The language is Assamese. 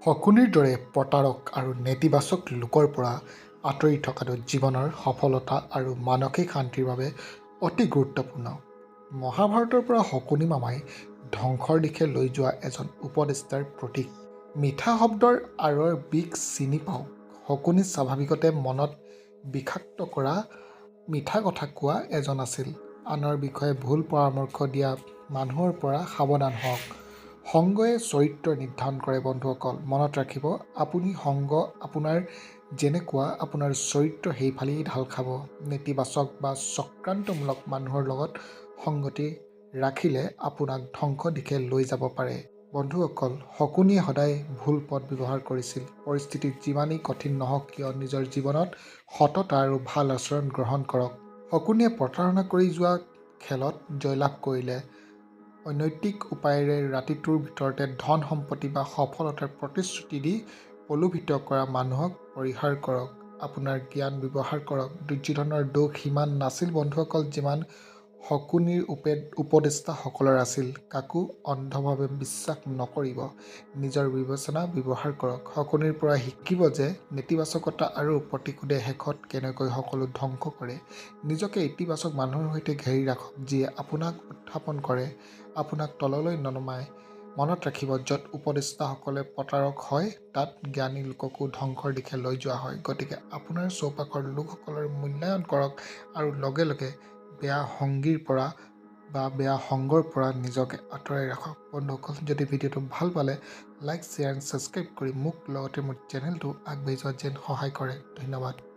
শকুনিৰ দৰে প্ৰতাৰক আৰু নেতিবাচক লোকৰ পৰা আঁতৰি থকাটো জীৱনৰ সফলতা আৰু মানসিক শান্তিৰ বাবে অতি গুৰুত্বপূৰ্ণ। মহাভাৰতৰ পৰা শকুনি মামাই ধ্বংসৰ দিশে লৈ যোৱা এজন উপদেষ্টাৰ প্ৰতীক। মিঠা শব্দৰ আঁৰৰ বিষ চিনি পাওক। শকুনি স্বাভাৱিকতে মনত বিষাক্ত কৰা মিঠা কথা কোৱা এজন আছিল। আনৰ বিষয়ে ভুল পৰামৰ্শ দিয়া মানুহৰ পৰা সাৱধান হওক। সংগই চৰিত্ৰ নিৰ্ধাৰণ কৰে। বন্ধুসকল মনত ৰাখিব, আপুনি সংগ আপোনাৰ যেনেকুৱা আপোনাৰ চৰিত্ৰ সেইফালেই ঢাল খাব। নেতিবাচক বা চক্ৰান্তমূলক মানুহৰ লগত সংগতি ৰাখিলে আপোনাক ধ্বংস দিশে লৈ যাব পাৰে। বন্ধুসকল শকুনিয়ে সদায় ভুল পথ ব্যৱহাৰ কৰিছিল। পৰিস্থিতি যিমানেই কঠিন নহওক কিয় নিজৰ জীৱনত সততা আৰু ভাল আচৰণ গ্ৰহণ কৰক। শকুনিয়ে প্ৰতাৰণা কৰি যোৱা খেলত জয়লাভ কৰিলে। অনৈতিক উপায়েৰে ৰাতিটোৰ ভিতৰতে ধন সম্পত্তি বা সফলতাৰ প্ৰতিশ্ৰুতি দি প্ৰলোভিত কৰা মানুহক পৰিহাৰ কৰক। আপোনাৰ জ্ঞান ব্যৱহাৰ কৰক। দুৰ্যোধনৰ দোষ সিমান নাছিল বন্ধুসকল যিমান শকুনিৰ উপদেষ্টাসকলৰ আছিল। কাকো অন্ধভাৱে বিশ্বাস নকৰিব। নিজৰ বিবেচনা ব্যৱহাৰ কৰক। শকুনিৰ পৰা শিকিব যে নেতিবাচকতা আৰু প্ৰতিশোধে শেষত কেনেকৈ সকলো ধ্বংস কৰে। নিজকে ইতিবাচক মানুহৰ সৈতে ঘেৰি ৰাখক যিয়ে আপোনাক উত্থাপন কৰে, আপোনাক তললৈ ননমায়। মনত ৰাখিব, য'ত উপদেষ্টাসকলে প্ৰতাৰক হয় তাত জ্ঞানী লোককো ধ্বংসৰ দিশে লৈ যোৱা হয়। গতিকে আপোনাৰ চৌপাশৰ লোকসকলৰ মূল্যায়ন কৰক আৰু লগে লগে বেয়া সংগীৰ পৰা বা বেয়া সংগৰ পৰা নিজকে আঁতৰাই ৰাখক। বন্ধুসকল যদি ভিডিঅ'টো ভাল পালে লাইক, শ্বেয়াৰ এণ্ড ছাবস্ক্ৰাইব কৰি মোক লগতে মোৰ চেনেলটো আগবাঢ়ি যোৱাত যেন সহায় কৰে। ধন্যবাদ।